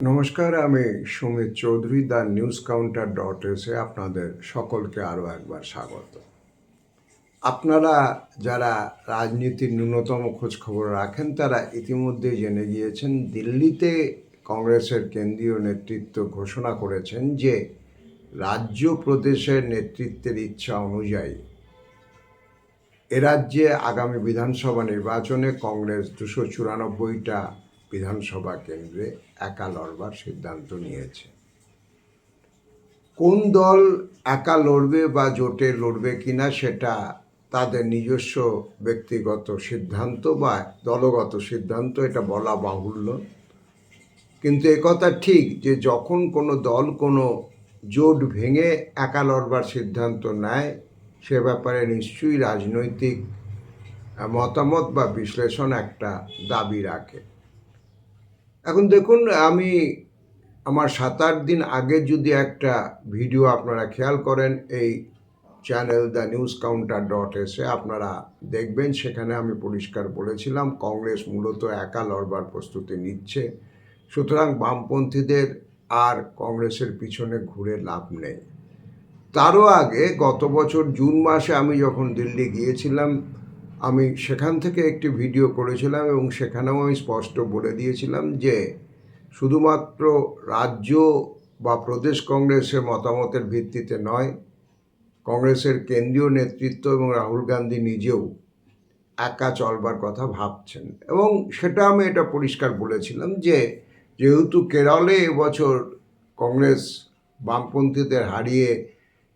নমস্কার, আমি Sumit Chowdhury, the news counter .এসে আপনাদের সকলকে আরও একবার স্বাগত। আপনারা যারা রাজনীতির ন্যূনতম খোঁজখবর রাখেন তারা ইতিমধ্যে জেনে গিয়েছেন দিল্লিতে কংগ্রেসের কেন্দ্রীয় নেতৃত্ব ঘোষণা করেছেন যে রাজ্য প্রদেশের নেতৃত্বের ইচ্ছা অনুযায়ী এ রাজ্যে আগামী বিধানসভা নির্বাচনে কংগ্রেস 294টা বিধানসভা কেন্দ্রে একা লড়বার সিদ্ধান্ত নিয়েছে। কোন দল একা লড়বে বা জোটে লড়বে কিনা সেটা তাদের নিজস্ব ব্যক্তিগত সিদ্ধান্ত বা দলগত সিদ্ধান্ত, এটা বলা বাহুল্য। কিন্তু একথা ঠিক যে যখন কোনো দল কোনো জোট ভেঙে একা লড়বার সিদ্ধান্ত নেয় সে ব্যাপারে নিশ্চয়ই রাজনৈতিক মতামত বা বিশ্লেষণ একটা দাবি রাখে। এখন দেখুন, আমি আমার 7-8 দিন আগে যদি একটা ভিডিও আপনারা খেয়াল করেন এই চ্যানেল দ্য নিউজ কাউন্টার .এসে আপনারা দেখবেন, সেখানে আমি পরিষ্কার বলেছিলাম কংগ্রেস মূলত একা লড়বার প্রস্তুতি নিচ্ছে, সুতরাং বামপন্থীদের আর কংগ্রেসের পিছনে ঘুরে লাভ নেই। তারও আগে গত বছর জুন মাসে আমি যখন দিল্লি গিয়েছিলাম, আমি সেখান থেকে একটি ভিডিও করেছিলাম এবং সেখানেও আমি স্পষ্ট বলে দিয়েছিলাম যে শুধুমাত্র রাজ্য বা প্রদেশ কংগ্রেসের মতামতের ভিত্তিতে নয়, কংগ্রেসের কেন্দ্রীয় নেতৃত্ব এবং রাহুল গান্ধী নিজেও একা চলবার কথা ভাবছেন। এবং সেটা আমি এটা পরিষ্কার বলেছিলাম যে যেহেতু কেরলে এবছর কংগ্রেস বামপন্থীদের হারিয়ে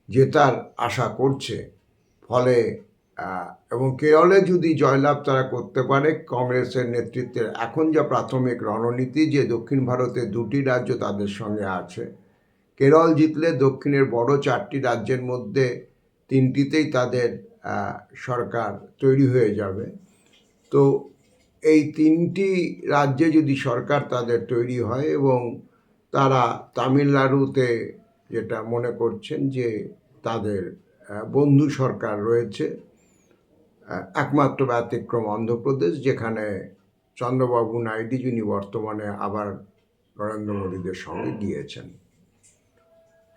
জেতার আশা করছে, ফলে এবং কেরলে যদি জয়লাভ তারা করতে পারে, কংগ্রেসের নেতৃত্বের এখন যা প্রাথমিক রণনীতি যে দক্ষিণ ভারতে 2টি রাজ্য তাদের সঙ্গে আছে, কেরল জিতলে দক্ষিণের বড় 4টি রাজ্যের মধ্যে 3টিতেই তাদের সরকার তৈরি হয়ে যাবে। তো এই 3টি রাজ্যে যদি সরকার তাদের তৈরি হয় এবং তারা তামিলনাড়ুতে যেটা মনে করছেন যে তাদের বন্ধু সরকার রয়েছে, একমাত্র ব্যতিক্রম অন্ধ্রপ্রদেশ, যেখানে চন্দ্রবাবু নাইডু যিনি বর্তমানে আবার নরেন্দ্র মোদীদের সঙ্গে গিয়েছেন।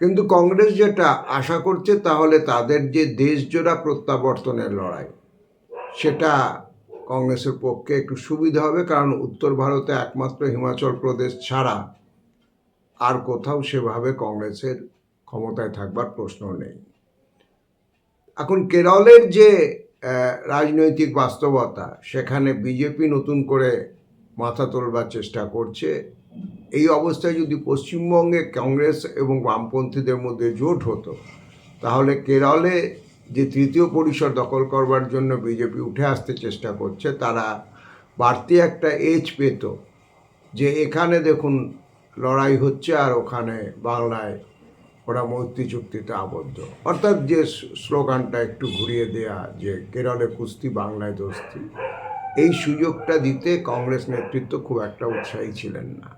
কিন্তু কংগ্রেস যেটা আশা করছে তাহলে তাদের যে দেশজোড়া প্রত্যাবর্তনের লড়াই, সেটা কংগ্রেসের পক্ষে একটু সুবিধা হবে, কারণ উত্তর ভারতে একমাত্র হিমাচল প্রদেশ ছাড়া আর কোথাও সেভাবে কংগ্রেসের ক্ষমতায় থাকবার প্রশ্ন নেই। এখন কেরলের যে রাজনৈতিক বাস্তবতা, সেখানে বিজেপি নতুন করে মাথা তোলবার চেষ্টা করছে। এই অবস্থায় যদি পশ্চিমবঙ্গে কংগ্রেস এবং বামপন্থীদের মধ্যে জোট হতো, তাহলে কেরলে যে তৃতীয় পরিসর দখল করবার জন্য বিজেপি উঠে আসতে চেষ্টা করছে, তারা বাড়তি একটা এজ পেত যে এখানে দেখুন লড়াই হচ্ছে আর ওখানে বাংলায় ওরা মৈত্রী চুক্তিতে আবদ্ধ, অর্থাৎ যে স্লোগানটা একটু ঘুরিয়ে দেয়া যে কেরলে কুস্তি বাংলায় দোস্তি, এই সুযোগটা দিতে কংগ্রেস নেতৃত্ব খুব একটা উৎসাহী ছিলেন না।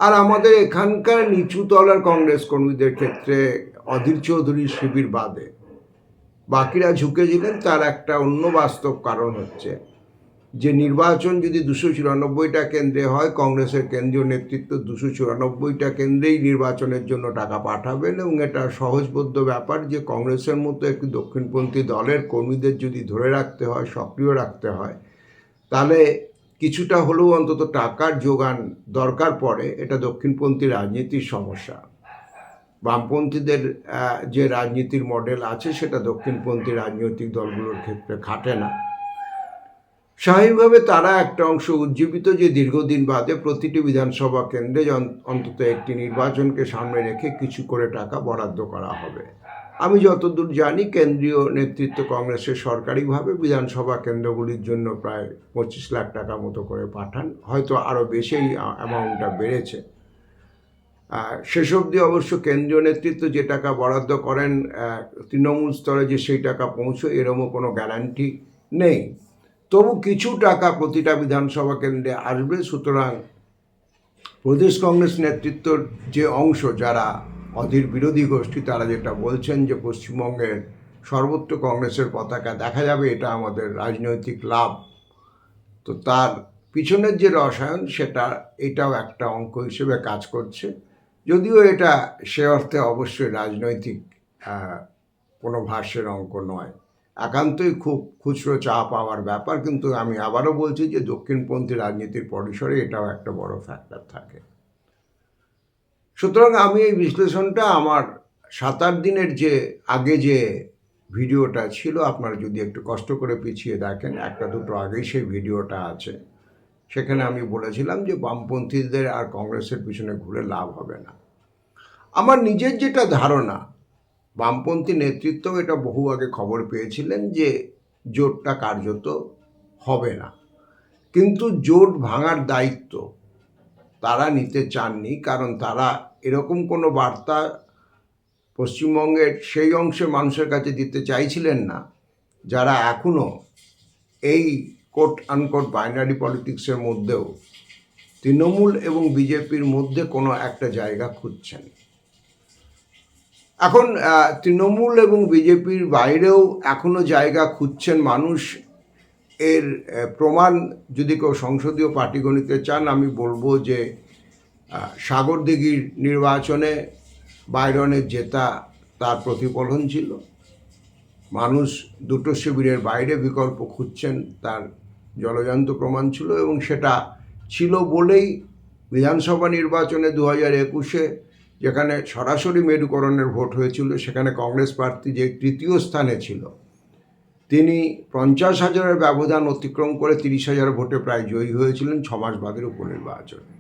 আর আমাদের এখানকার নিচু তলার কংগ্রেস কর্মীদের ক্ষেত্রে অধীর চৌধুরীর শিবির বাদে বাকিরা ঝুঁকেছিলেন। তার একটা অন্য বাস্তব কারণ হচ্ছে যে নির্বাচন যদি 294টা কেন্দ্রে হয়, কংগ্রেসের কেন্দ্রীয় নেতৃত্ব 294টা কেন্দ্রেই নির্বাচনের জন্য টাকা পাঠাবেন এবং এটা সহজবোধ্য ব্যাপার যে কংগ্রেসের মতো একটি দক্ষিণপন্থী দলের কর্মীদের যদি ধরে রাখতে হয়, সক্রিয় রাখতে হয়, তাহলে কিছুটা হলেও অন্তত টাকার যোগান দরকার পড়ে। এটা দক্ষিণপন্থী রাজনীতির সমস্যা। বামপন্থীদের যে রাজনীতির মডেল আছে সেটা দক্ষিণপন্থী রাজনৈতিক দলগুলোর ক্ষেত্রে খাটে না। স্বাভাবিকভাবে তারা একটা অংশ উজ্জীবিত যে দীর্ঘদিন বাদে প্রতিটি বিধানসভা কেন্দ্রে অন্তত একটি নির্বাচনকে সামনে রেখে কিছু করে টাকা বরাদ্দ করা হবে। আমি যতদূর জানি কেন্দ্রীয় নেতৃত্ব কংগ্রেসের সরকারিভাবে বিধানসভা কেন্দ্রগুলির জন্য প্রায় 25 লাখ টাকা মতো করে পাঠান, হয়তো আরও বেশি অ্যামাউন্টটা বেড়েছে। শেষ অবধি অবশ্য কেন্দ্রীয় নেতৃত্ব যে টাকা বরাদ্দ করেন তৃণমূল স্তরে যে সেই টাকা পৌঁছয় এরকমও কোনো গ্যারান্টি নেই। তবু কিছু টাকা প্রতিটা বিধানসভা কেন্দ্রে আসবে। সুতরাং প্রদেশ কংগ্রেস নেতৃত্বর যে অংশ যারা অধীর বিরোধী গোষ্ঠী, তারা যেটা বলছেন যে পশ্চিমবঙ্গের সর্বত্র কংগ্রেসের পতাকা দেখা যাবে, এটা আমাদের রাজনৈতিক লাভ। তো তার পিছনের যে রসায়ন এটাও একটা অঙ্ক হিসেবে কাজ করছে, যদিও এটা সে অর্থে অবশ্যই রাজনৈতিক কোনো ভাষ্যের অঙ্ক নয়, একান্তই খুব খুচরো চা পাওয়ার ব্যাপার। কিন্তু আমি আবারও বলছি যে দক্ষিণপন্থী রাজনীতির পরিসরে এটাও একটা বড় ফ্যাক্টর থাকে। সুতরাং আমি এই বিশ্লেষণটা আমার 7-8 দিনের আগে যে ভিডিওটা ছিল, আপনারা যদি একটু কষ্ট করে পিছিয়ে দেখেন, একটা দুটো আগেই সেই ভিডিওটা আছে, সেখানে আমি বলেছিলাম যে বামপন্থীদের আর কংগ্রেসের পিছনে ঘুরে লাভ হবে না। আমার নিজের যেটা ধারণা, বামপন্থী নেতৃত্ব এটা বহু আগে খবর পেয়েছিলেন যে জোটটা কার্যত হবে না, কিন্তু জোট ভাঙার দায়িত্ব তারা নিতে চাননি, কারণ তারা এরকম কোনো বার্তা পশ্চিমবঙ্গের সেই অংশের মানুষের কাছে দিতে চাইছিলেন না যারা এখনও এই কোট আনকোট বাইনারি পলিটিক্সের মধ্যেও তৃণমূল এবং বিজেপির মধ্যে কোনো একটা জায়গা খুঁজছেন। এখন তৃণমূল এবং বিজেপির বাইরেও এখনও জায়গা খুঁজছেন মানুষ। এর প্রমাণ যদি কেউ সংসদীয় পাটিগণিতে চান, আমি বলবো যে সাগরদিঘির নির্বাচনে বাইরনের জেতা তার প্রতিফলন ছিল। মানুষ দুটো শিবিরের বাইরে বিকল্প খুঁজছেন তার জলজান্ত প্রমাণ ছিল, এবং সেটা ছিল বলেই বিধানসভা নির্বাচনে 2021-এ যেখানে সরাসরি মেরুকরণের ভোট হয়েছিল, সেখানে কংগ্রেস প্রার্থী যে তৃতীয় স্থানে ছিল তিনি 50,000-এর ব্যবধান অতিক্রম করে 30,000 ভোটে প্রায় জয়ী হয়েছিলেন 6 মাস বাদের উপনির্বাচনে।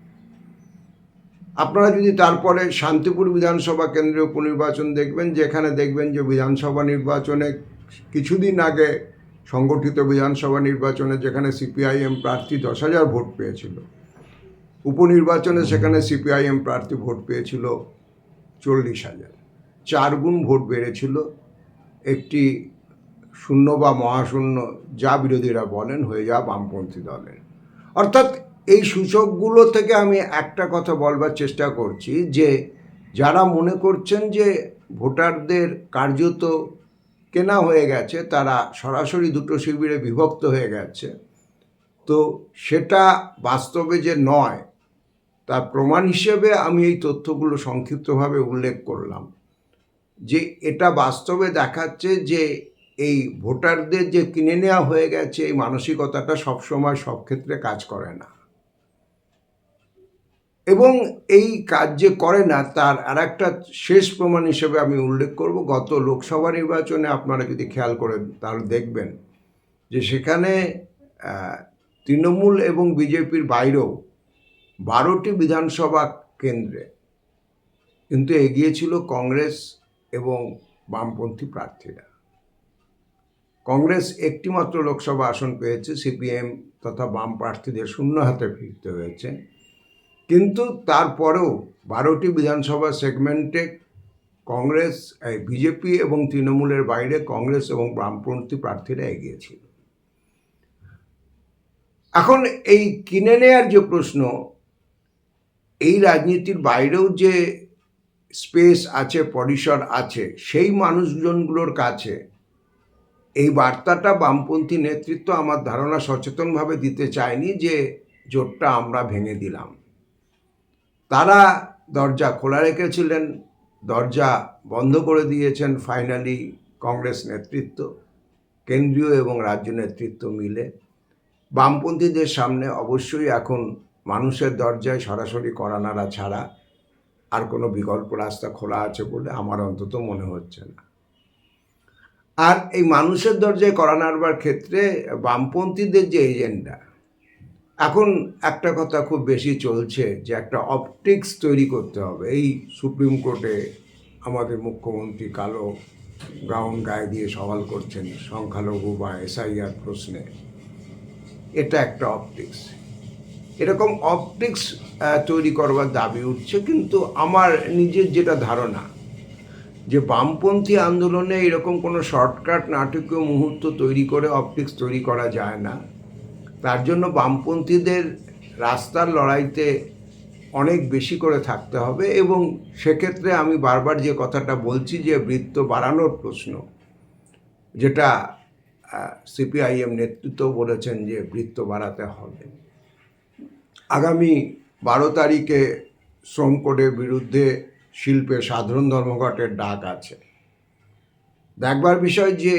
আপনারা যদি তারপরে শান্তিপুর বিধানসভা কেন্দ্রের উপনির্বাচন দেখবেন, যেখানে দেখবেন যে বিধানসভা নির্বাচনে কিছুদিন আগে সংগঠিত বিধানসভা নির্বাচনে যেখানে সিপিআইএম প্রার্থী 10,000 ভোট পেয়েছিল, উপনির্বাচনে সেখানে সিপিআইএম প্রার্থী ভোট পেয়েছিল 40,000, 4 গুণ ভোট বেড়েছিল একটি শূন্য বা মহাশূন্য, যা বিরোধীরা বলেন, হয়ে যাওয়া বামপন্থী দলের। অর্থাৎ এই সূচকগুলো থেকে আমি একটা কথা বলবার চেষ্টা করছি যে যারা মনে করছেন যে ভোটারদের কার্যত কেনা হয়ে গেছে, তারা সরাসরি দুটো শিবিরে বিভক্ত হয়ে গেছে, তো সেটা বাস্তবে যে নয় তার প্রমাণ হিসেবে আমি এই তথ্যগুলো সংক্ষিপ্তভাবে উল্লেখ করলাম। যে এটা বাস্তবে দেখাচ্ছে যে এই ভোটারদের যে কিনে নেওয়া হয়ে গেছে, এই মানসিকতাটা সবসময় সব ক্ষেত্রে কাজ করে না, এবং এই কাজ যে করে না তার আর একটা শেষ প্রমাণ হিসেবে আমি উল্লেখ করব, গত লোকসভা নির্বাচনে আপনারা যদি খেয়াল করেন তাহলে দেখবেন যে সেখানে তৃণমূল এবং বিজেপির বাইরেও 12টি বিধানসভা কেন্দ্রে কিন্তু এগিয়েছিল কংগ্রেস এবং বামপন্থী প্রার্থীরা। কংগ্রেস একটি মাত্র লোকসভা আসন পেয়েছে, সিপিএম তথা বাম প্রার্থীদের শূন্য হাতে ফিরতে হয়েছে, কিন্তু তারপরেও 12টি বিধানসভা সেগমেন্টে কংগ্রেস, বিজেপি এবং তৃণমূলের বাইরে কংগ্রেস এবং বামপন্থী প্রার্থীরা এগিয়েছিল। এখন এই কিনে নেয়ার যে প্রশ্ন, এই রাজনীতির বাইরেও যে স্পেস আছে, পরিসর আছে, সেই মানুষজনগুলোর কাছে এই বার্তাটা বামপন্থী নেতৃত্ব আমার ধারণা সচেতনভাবে দিতে চায়নি যে জোটটা আমরা ভেঙে দিলাম। তারা দরজা খোলা রেখেছিলেন, দরজা বন্ধ করে দিয়েছেন ফাইনালি কংগ্রেস নেতৃত্ব, কেন্দ্রীয় এবং রাজ্য নেতৃত্ব মিলে। বামপন্থীদের সামনে অবশ্যই এখন মানুষের দরজায় সরাসরি কড়া নাড়া ছাড়া আর কোনো বিকল্প রাস্তা খোলা আছে বলে আমার অন্তত মনে হচ্ছে না। আর এই মানুষের দরজায় কড়া নাড়বার ক্ষেত্রে বামপন্থীদের যে এজেন্ডা, এখন একটা কথা খুব বেশি চলছে যে একটা অপটিক্স তৈরি করতে হবে। এই সুপ্রিম কোর্টে আমাদের মুখ্যমন্ত্রী কালো গাউন গায়ে দিয়ে সওয়াল করছেন সংখ্যালঘু বা এসআইআর প্রশ্নে, এটা একটা অপটিক্স। এরকম অপটিক্স তৈরি করবার দাবি উঠছে, কিন্তু আমার নিজের যেটা ধারণা যে বামপন্থী আন্দোলনে এরকম কোনো শর্টকাট নাটকীয় মুহূর্ত তৈরি করে অপটিক্স তৈরি করা যায় না। তার জন্য বামপন্থীদের রাস্তার লড়াইতে অনেক বেশি করে থাকতে হবে, এবং সেক্ষেত্রে আমি বারবার যে কথাটা বলছি যে বৃত্ত বাড়ানোর প্রশ্ন, যেটা সিপিআইএম নেতৃত্ব বলেছেন যে বৃত্ত বাড়াতে হবে, আগামী 12 তারিখে শ্রম কোডের বিরুদ্ধে শিল্পে সাধারণ ধর্মঘটের ডাক আছে। দেখবার বিষয় যে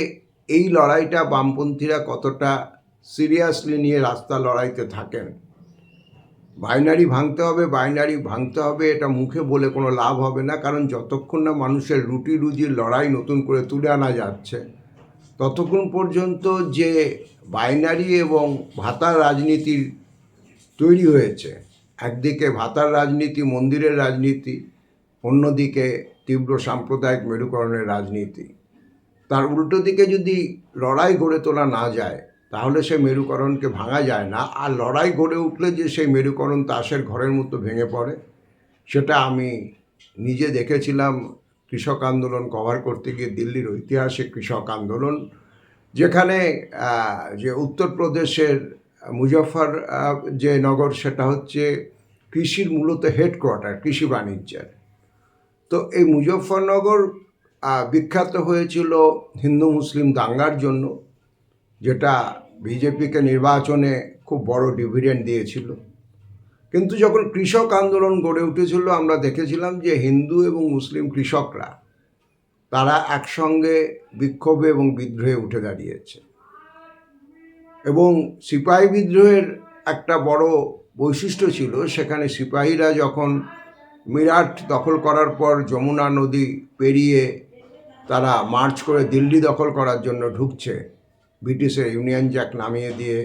এই লড়াইটা বামপন্থীরা কতটা সিরিয়াসলি নিয়ে রাস্তা লড়াইতে থাকেন। বাইনারি ভাঙতে হবে, বাইনারি ভাঙতে হবে, এটা মুখে বলে কোনো লাভ হবে না, কারণ যতক্ষণ না মানুষের রুটি রুজির লড়াই নতুন করে তুলে আনা যাচ্ছে ততক্ষণ পর্যন্ত যে বাইনারি এবং ভাতার রাজনীতির তৈরি হয়েছে, একদিকে ভাতার রাজনীতি, মন্দিরের রাজনীতি, অন্যদিকে তীব্র সাম্প্রদায়িক মেরুকরণের রাজনীতি, তার উল্টো দিকে যদি লড়াই গড়ে তোলা না যায় তাহলে সেই মেরুকরণকে ভাঙা যায় না। আর লড়াই গড়ে উঠলে যে সেই মেরুকরণ তাসের ঘরের মতো ভেঙে পড়ে, সেটা আমি নিজে দেখেছিলাম কৃষক আন্দোলন কভার করতে গিয়ে। দিল্লির ঐতিহাসিক কৃষক আন্দোলন, যেখানে যে উত্তরপ্রদেশের মুজফ্ফর যে নগর, সেটা হচ্ছে কৃষির মূলত হেডকোয়ার্টার, কৃষি বাণিজ্যের। তো এই মুজফ্ফরনগর বিখ্যাত হয়েছিল হিন্দু মুসলিম দাঙ্গার জন্য, যেটা বিজেপিকে নির্বাচনে খুব বড় ডিভিডেন্ড দিয়েছিল। কিন্তু যখন কৃষক আন্দোলন গড়ে উঠেছিল, আমরা দেখেছিলাম যে হিন্দু এবং মুসলিম কৃষকরা তারা একসঙ্গে বিক্ষোভে এবং বিদ্রোহে উঠে দাঁড়িয়েছে। এবং সিপাহী বিদ্রোহের একটা বড় বৈশিষ্ট্য ছিল, সেখানে সিপাহীরা যখন মিরাট দখল করার পর যমুনা নদী পেরিয়ে তারা মার্চ করে দিল্লি দখল করার জন্য ঢুকছে, ব্রিটিশের ইউনিয়ন জ্যাক নামিয়ে দিয়ে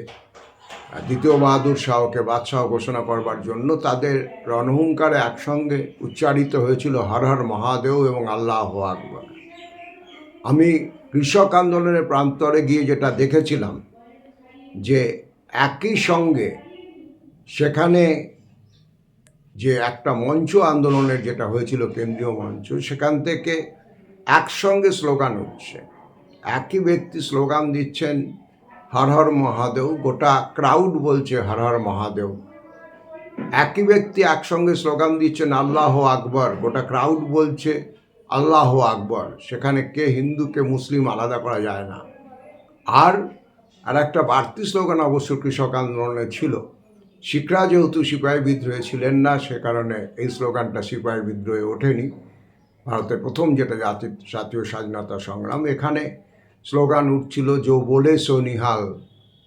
দ্বিতীয় বাহাদুর শাহকে বাদশাহ ঘোষণা করবার জন্য তাদের রণহুঙ্কারে একসঙ্গে উচ্চারিত হয়েছিল হর হর মহাদেব এবং আল্লাহ আকবার। আমি কৃষক আন্দোলনের প্রান্তরে গিয়ে যেটা দেখেছিলাম, যে একই সঙ্গে সেখানে যে একটা মঞ্চ আন্দোলনের যেটা হয়েছিল, কেন্দ্রীয় মঞ্চ, সেখান থেকে একসঙ্গে স্লোগান উঠছে। একই ব্যক্তি স্লোগান দিচ্ছেন হর হর মহাদেব, গোটা ক্রাউড বলছে হর হর মহাদেব। একই ব্যক্তি একসঙ্গে স্লোগান দিচ্ছেন আল্লাহ আকবর, গোটা ক্রাউড বলছে আল্লাহ আকবর। সেখানে কে হিন্দু কে মুসলিম আলাদা করা যায় না। আর একটা বাড়তি স্লোগান অবশ্য কৃষক আন্দোলনে ছিল। শিখরা যেহেতু সিপাহী বিদ্রোহে ছিলেন না, সে কারণে এই স্লোগানটা সিপাহী বিদ্রোহে ওঠেনি। ভারতের প্রথম যেটা জাতীয় স্বাধীনতা সংগ্রাম, এখানে স্লোগান উঠছিল জো বলে সো নিহাল।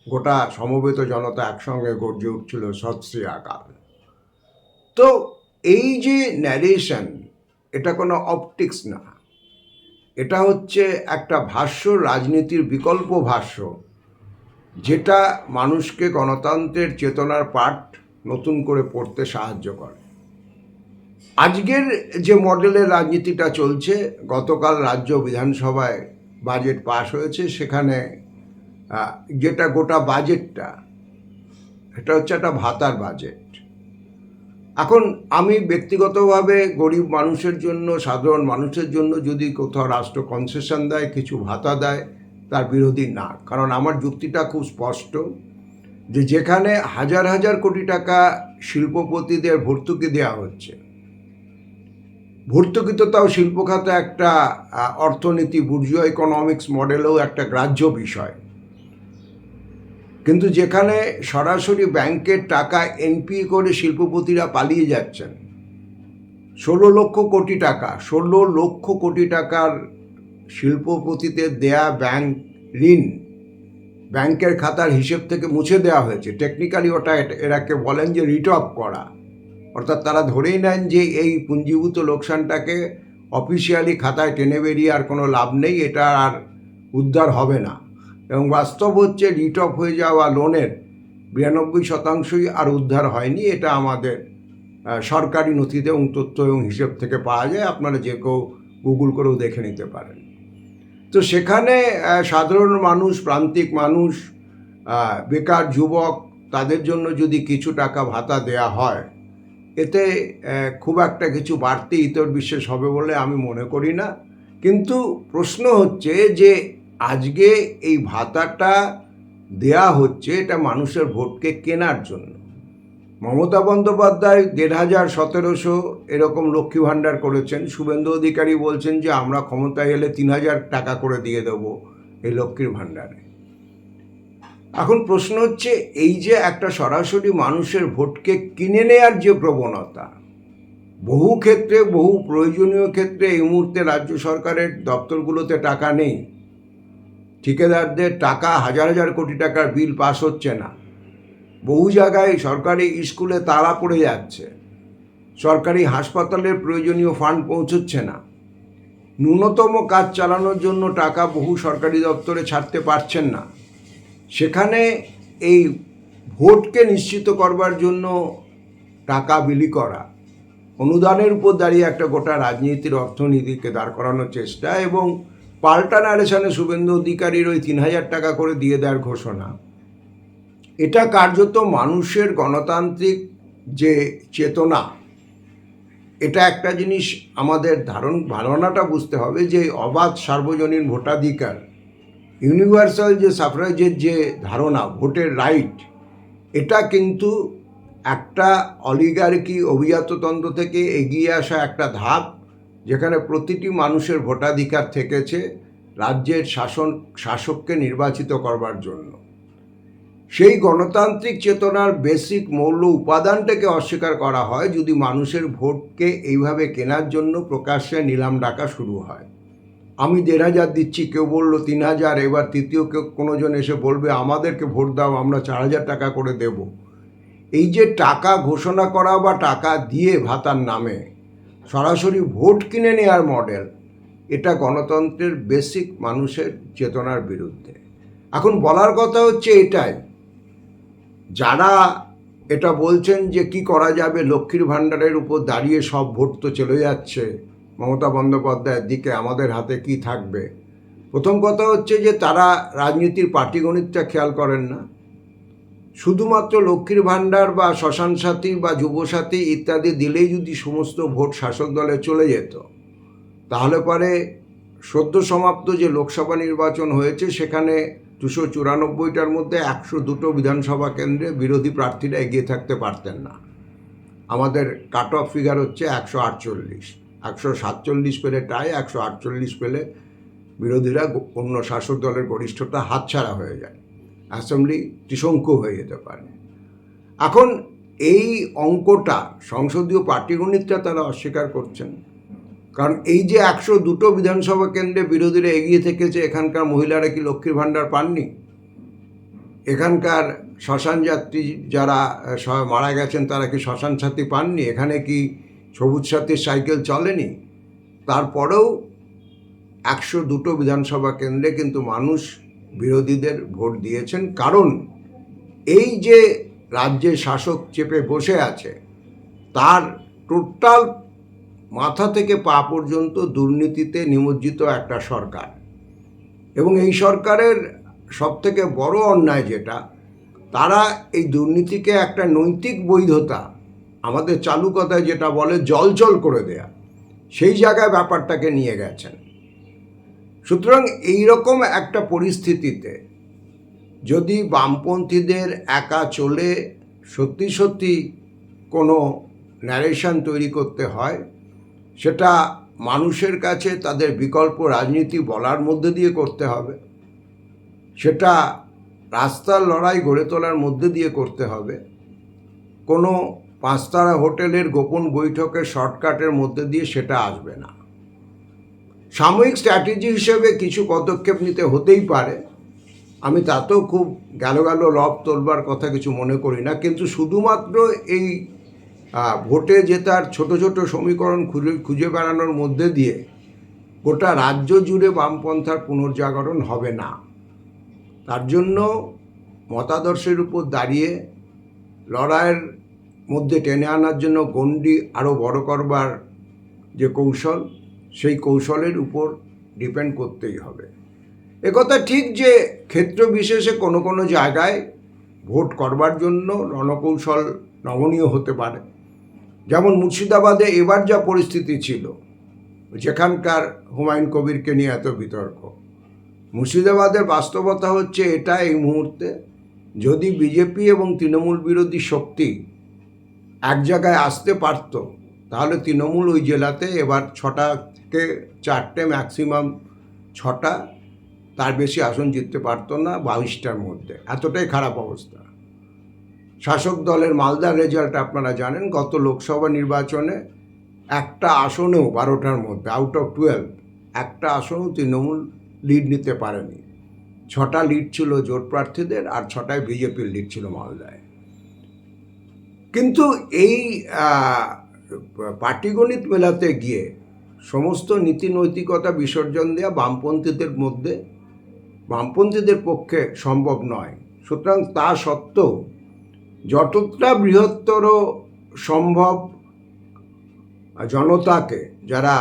গোটা সমবেত জনতা একসঙ্গে গর্জে উঠছিল সৎ শ্রী আকাল। তো এই যে ন্যারেশন, এটা কোনো অপটিক্স না, এটা হচ্ছে একটা ভাষ্য, রাজনীতির বিকল্প ভাষ্য, যেটা মানুষকে গণতন্ত্রের চেতনার পাঠ নতুন করে পড়তে সাহায্য করে। আজকের যে মডেলের রাজনীতিটা চলছে, গতকাল রাজ্য বিধানসভায় বাজেট পাশ হয়েছে, সেখানে যেটা গোটা বাজেটটা, এটা হচ্ছে একটা ভাতার বাজেট। এখন আমি ব্যক্তিগতভাবে গরিব মানুষের জন্য, সাধারণ মানুষের জন্য যদি কোথাও রাষ্ট্র কনসেশন দেয়, কিছু ভাতা দেয়, তার বিরোধী না। কারণ আমার যুক্তিটা খুব স্পষ্ট, যে যেখানে হাজার হাজার কোটি টাকা শিল্পপতিদের ভর্তুকি দেওয়া হচ্ছে, ভর্তুকি তো তাও শিল্প খাতে একটা অর্থনীতি, বুর্জুয়া ইকোনমিক্স মডেলেও একটা গ্রাহ্য বিষয়, কিন্তু যেখানে সরাসরি ব্যাংকের টাকা এনপি করে শিল্পপতিরা পালিয়ে যাচ্ছেন, 16 লক্ষ কোটি টাকা, 16 লক্ষ কোটি টাকার শিল্পপতিদের দেয়া ব্যাংক ঋণ ব্যাংকের খাতার হিসেব থেকে মুছে দেওয়া হয়েছে। টেকনিক্যালি ওটা এরাকে বলেন যে রিট অফ করা, অর্থাৎ তারা ধরেই নেন যে এই পুঞ্জীভূত লোকসানটাকে অফিসিয়ালি খাতায় টেনে বেরিয়ে আর কোনো লাভ নেই, এটা আর উদ্ধার হবে না। এবং বাস্তব হচ্ছে রিট অফ হয়ে যাওয়া লোনের 92% আর উদ্ধার হয়নি। এটা আমাদের সরকারি নথিতে এবং তথ্য এবং হিসেব থেকে পাওয়া যায়, আপনারা যে কেউ গুগল করেও দেখে নিতে পারেন। তো সেখানে সাধারণ মানুষ, প্রান্তিক মানুষ, বেকার যুবক, তাদের জন্য যদি কিছু টাকা ভাতা দেয়া হয়, এতে খুব একটা কিছু বাড়তি ইতর বিশেষ হবে বলে আমি মনে করি না। কিন্তু প্রশ্ন হচ্ছে যে আজকে এই ভাতাটা দেয়া হচ্ছে এটা মানুষের ভোটকে কেনার জন্য। মমতা বন্দ্যোপাধ্যায় 1500, 1700 এরকম লক্ষ্মী ভাণ্ডার করেছেন। শুভেন্দু অধিকারী বলছেন যে আমরা ক্ষমতায় এলে 3000 টাকা করে দিয়ে দেবো এই লক্ষ্মীর ভাণ্ডারে। এখন প্রশ্ন হচ্ছে, এই যে একটা সরাসরি মানুষের ভোটকে কিনে নেয়ার যে প্রবণতা, বহু ক্ষেত্রে, বহু প্রয়োজনীয় ক্ষেত্রে এই মুহূর্তে রাজ্য সরকারের দপ্তরগুলোতে টাকা নেই, ঠিকাদারদের টাকা হাজার হাজার কোটি টাকার বিল পাস হচ্ছে না, বহু জায়গায় সরকারি স্কুলে তালা পড়ে যাচ্ছে, সরকারি হাসপাতালের প্রয়োজনীয় ফান্ড পৌঁছচ্ছে না, ন্যূনতম কাজ চালানোর জন্য টাকা বহু সরকারি দপ্তরে ছাড়তে পারছেন না, সেখানে এই ভোটকে নিশ্চিত করবার জন্য টাকা বিলি করা, অনুদানের উপর দাঁড়িয়ে একটা গোটা রাজনীতির অর্থনীতিকে দাঁড় করানোর চেষ্টা, এবং পাল্টা ন্যারেশনে শুভেন্দু অধিকারীর ওই 3,000 টাকা করে দিয়ে দেওয়ার ঘোষণা, এটা কার্যত মানুষের গণতান্ত্রিক যে চেতনা, এটা একটা জিনিস আমাদের ধারণাটা বুঝতে হবে যে অবাধ সার্বজনীন ভোটাধিকার, ইউনিভার্সাল যে সাফরাজের যে ধারণা, ভোটের রাইট, এটা কিন্তু একটা অলিগার্কি অভিজাততন্ত্র থেকে এগিয়ে আসা একটা ধাপ, যেখানে প্রতিটি মানুষের ভোটাধিকার থেকেছে রাজ্যের শাসককে নির্বাচিত করবার জন্য। সেই গণতান্ত্রিক চেতনার বেসিক মৌল উপাদানটাকে অস্বীকার করা হয় যদি মানুষের ভোটকে এইভাবে কেনার জন্য প্রকাশ্যে নিলাম ডাকা শুরু হয়। আমি 1,500 দিচ্ছি, কেউ বললো 3,000, এবার তৃতীয় কেউ কোনোজন এসে বলবে আমাদেরকে ভোট দাও, আমরা 4,000 টাকা করে দেব। এই যে টাকা ঘোষণা করা বা টাকা দিয়ে ভাতার নামে সরাসরি ভোট কিনে নেওয়ার মডেল, এটা গণতন্ত্রের বেসিক মানুষের চেতনার বিরুদ্ধে। এখন বলার কথা হচ্ছে এটাই, যারা এটা বলছেন যে কি করা যাবে, লক্ষ্মীর ভাণ্ডারের উপর দাঁড়িয়ে সব ভোট তো চলে যাচ্ছে মমতা বন্দ্যোপাধ্যায়ের দিকে, আমাদের হাতে কি থাকবে। প্রথম কথা হচ্ছে যে তারা রাজনীতির পাটিগণিতটা খেয়াল করেন না। শুধুমাত্র লক্ষ্মীর ভাণ্ডার বা শ্মশান সাথী বা যুবসাথী ইত্যাদি দিলেই যদি সমস্ত ভোট শাসক দলে চলে যেত, তাহলে পরে সদ্য সমাপ্ত যে লোকসভা নির্বাচন হয়েছে সেখানে 294টার মধ্যে 102টো বিধানসভা কেন্দ্রে বিরোধী প্রার্থীরা এগিয়ে থাকতে পারতেন না। আমাদের কাট অফ ফিগার হচ্ছে 148, 147 পেলে টাই, 148 পেলে বিরোধীরা অন্য শাসক দলের গরিষ্ঠতা হাতছাড়া হয়ে যায়, অ্যাসেম্বলি ত্রিশঙ্কু হয়ে যেতে পারে। এখন এই অঙ্কটা, সংসদীয় পাটিগণিতটা তারা অস্বীকার করছেন, কারণ এই যে 102টো বিধানসভা কেন্দ্রে বিরোধীরা এগিয়ে থেকেছে, এখানকার মহিলারা কি লক্ষ্মীর ভাণ্ডার পাননি? এখানকার শ্মশান যাত্রী যারা মারা গেছেন তারা কি শ্মশান সাথী পাননি? এখানে কি সবুজ সাথীর সাইকেল চলেনি? তারপরেও 102টো বিধানসভা কেন্দ্রে কিন্তু মানুষ বিরোধীদের ভোট দিয়েছেন, কারণ এই যে রাজ্যে শাসক চেপে বসে আছে তার টোটাল মাথা থেকে পা পর্যন্ত দুর্নীতিতে নিমজ্জিত একটা সরকার, এবং এই সরকারের সবথেকে বড় অন্যায় যেটা, তারা এই দুর্নীতিকে একটা নৈতিক বৈধতা, আমাদের চালু কথায় যেটা বলে জলজল করে দেয়া, সেই জায়গায় ব্যাপারটাকে নিয়ে গেছেন। সুতরাং এইরকম একটা পরিস্থিতিতে যদি বামপন্থীদের একা চলে সত্যি সত্যি কোনো ন্যারেশন তৈরি করতে হয়, সেটা মানুষের কাছে তাদের বিকল্প রাজনীতি বলার মধ্যে দিয়ে করতে হবে, সেটা রাস্তার লড়াই গড়ে তোলার মধ্যে দিয়ে করতে হবে, কোনো 5 তারা হোটেলের গোপন বৈঠকের শর্টকাটের মধ্যে দিয়ে সেটা আসবে না। সাময়িক স্ট্র্যাটেজি হিসেবে কিছু পদক্ষেপ নিতে হতেই পারে, আমি তাতেও খুব গেল লব তোলবার কথা কিছু মনে করি না, কিন্তু শুধুমাত্র এই ভোটে জেতার ছোট ছোট সমীকরণ খুঁজে বেড়ানোর মধ্যে দিয়ে গোটা রাজ্য জুড়ে বামপন্থার পুনর্জাগরণ হবে না। তার জন্য মতাদর্শের উপর দাঁড়িয়ে লড়াইয়ের মধ্যে টেনে আনার জন্য গণ্ডি আরও বড় করবার যে কৌশল, সেই কৌশলের উপর ডিপেন্ড করতেই হবে। একথা ঠিক যে ক্ষেত্র বিশেষে কোনো কোনো জায়গায় ভোট করবার জন্য রণকৌশল নমনীয় হতে পারে। যেমন মুর্শিদাবাদে এবার যা পরিস্থিতি ছিল, যেখানকার হুমায়ুন কবিরকে নিয়ে এত বিতর্ক, মুর্শিদাবাদের বাস্তবতা হচ্ছে এটা, এই মুহূর্তে যদি বিজেপি এবং তৃণমূল বিরোধী শক্তি এক জায়গায় আসতে পারত, তাহলে তৃণমূল ওই জেলাতে এবার 6টা থেকে 4টে, ম্যাক্সিমাম 6টা তার বেশি আসন জিততে পারতো না 22টার মধ্যে, এতটাই খারাপ অবস্থা। শাসক দলের মালদার রেজাল্ট আপনারা জানেন, গত লোকসভা নির্বাচনে একটা আসনেও 12টার মধ্যে আউট অফ 12 একটা আসনেও তৃণমূল লিড নিতে পারেনি। 6টা লিড ছিল জোট প্রার্থীদের আর 6টায় বিজেপির লিড ছিল মালদায়। কিন্তু এই পাটিগণিত মেলাতে গিয়ে সমস্ত নীতি নৈতিকতা বিসর্জন দেওয়া বামপন্থীদের পক্ষে সম্ভব নয়। সুতরাং তা সত্ত্বেও যতটা বৃহত্তর সম্ভব জনতাকে, যারা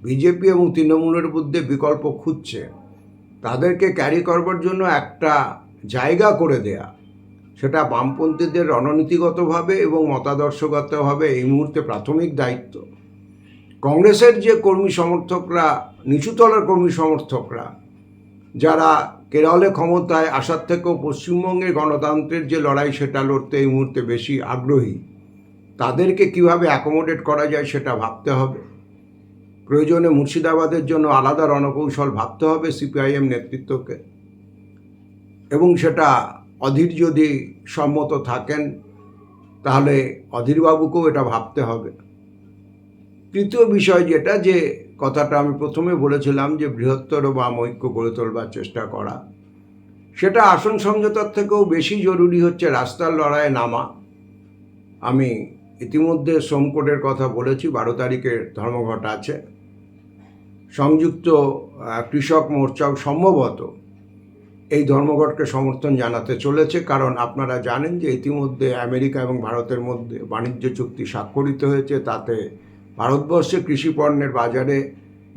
বিজেপি এবং তৃণমূলের মধ্যে বিকল্প খুঁজছে, তাদেরকে ক্যারি করবার জন্য একটা জায়গা করে দেয়া, সেটা বামপন্থীদের রণনীতিগতভাবে এবং মতাদর্শগতভাবে এই মুহূর্তে প্রাথমিক দায়িত্ব। কংগ্রেসের যে কর্মী সমর্থকরা, নিচুতলার কর্মী সমর্থকরা, যারা কেরলে ক্ষমতায় আসার থেকেও পশ্চিমবঙ্গের গণতন্ত্রের যে লড়াই সেটা লড়তে এই মুহূর্তে বেশি আগ্রহী, তাদেরকে কিভাবে অ্যাকোমোডেট করা যায় সেটা ভাবতে হবে। প্রয়োজনে মুর্শিদাবাদের জন্য আলাদা রণকৌশল ভাবতে হবে সিপিআইএম নেতৃত্বকে, এবং সেটা অধীর যদি সম্মত থাকেন তাহলে অধীরবাবুকেও এটা ভাবতে হবে। তৃতীয় বিষয় যেটা, যে কথাটা আমি প্রথমে বলেছিলাম যে বৃহত্তর বাম ঐক্য গড়ে তোলবার চেষ্টা করা, সেটা আসন সমঝোতার থেকেও বেশি জরুরি হচ্ছে রাস্তার লড়াইয়ে নামা। আমি ইতিমধ্যে শ্রমকোডের কথা বলেছি, 12 তারিখের ধর্মঘট আছে। সংযুক্ত কৃষক মোর্চাও সম্ভবত এই ধর্মঘটকে সমর্থন জানাতে চলেছে, কারণ আপনারা জানেন যে ইতিমধ্যে আমেরিকা এবং ভারতের মধ্যে বাণিজ্য চুক্তি স্বাক্ষরিত হয়েছে। তাতে ভারতবর্ষে কৃষিপণ্যের বাজারে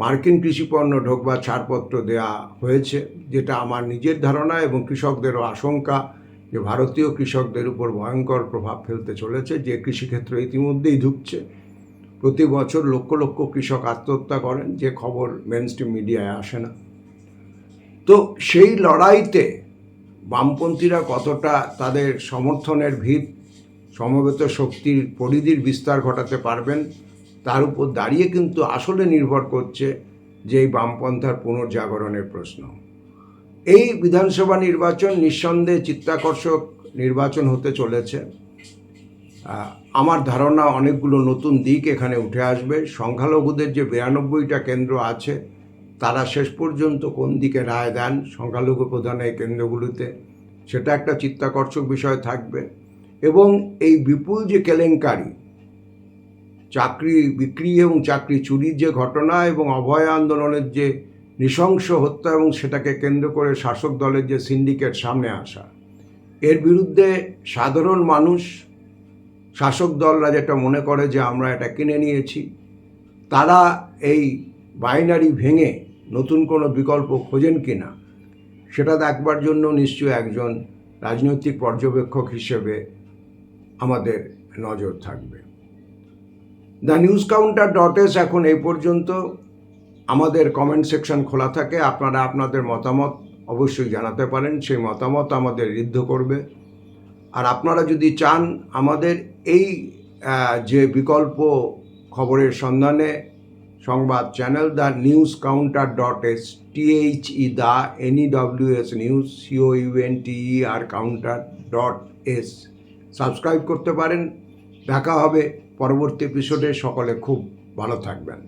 মার্কিন কৃষিপণ্য ঢোকবার ছাড়পত্র দেওয়া হয়েছে, যেটা আমার নিজের ধারণা এবং কৃষকদেরও আশঙ্কা যে ভারতীয় কৃষকদের উপর ভয়ঙ্কর প্রভাব ফেলতে চলেছে, যে কৃষিক্ষেত্র ইতিমধ্যেই ঢুকছে। প্রতি বছর লক্ষ লক্ষ কৃষক আত্মহত্যা করেন, যে খবর মেইনস্ট্রিম মিডিয়ায় আসে না। তো সেই লড়াইতে বামপন্থীরা কতটা তাদের সমর্থনের ভিত, সমবেত শক্তির পরিধির বিস্তার ঘটাতে পারবেন, তার উপর দাঁড়িয়ে কিন্তু আসলে নির্ভর করছে যে এই বামপন্থার পুনর্জাগরণের প্রশ্ন। এই বিধানসভা নির্বাচন নিঃসন্দেহে চিত্তাকর্ষক নির্বাচন হতে চলেছে। আমার ধারণা অনেকগুলো নতুন দিক এখানে উঠে আসবে। সংখ্যালঘুদের যে 92টা কেন্দ্র আছে, তারা শেষ পর্যন্ত কোন দিকে রায় দেন সংখ্যালঘু প্রধান এই কেন্দ্রগুলিতে, সেটা একটা চিত্তাকর্ষক বিষয় থাকবে। এবং এই বিপুল যে কেলেঙ্কারি, চাকরি বিক্রি এবং চাকরি চুরির যে ঘটনা এবং অভয় আন্দোলনের যে নৃশংস হত্যা এবং সেটাকে কেন্দ্র করে শাসক দলের যে সিন্ডিকেট সামনে আসা, এর বিরুদ্ধে সাধারণ মানুষ, শাসক দলরা যেটা মনে করে যে আমরা এটা কিনে নিয়েছি, তারা এই বাইনারি ভেঙে নতুন কোনো বিকল্প খোঁজেন কিনা সেটা দেখবার জন্য নিশ্চয়ই একজন রাজনৈতিক পর্যবেক্ষক হিসেবে আমাদের নজর থাকবে। TheNewsCounter.s এখন এই পর্যন্ত। আমাদের কমেন্ট সেকশন খোলা থাকে, আপনারা আপনাদের মতামত অবশ্যই জানাতে পারেন, সেই মতামত আমাদের ঋদ্ধ করবে। আর আপনারা যদি চান আমাদের এই যে বিকল্প খবরের সন্ধানে সংবাদ channel TheNewsCounter.s, THE news COUNTER counter.s subscribe করতে পারেন। দেখা হবে পরবর্তী এপিসোডে। সকলে খুব ভালো থাকবেন।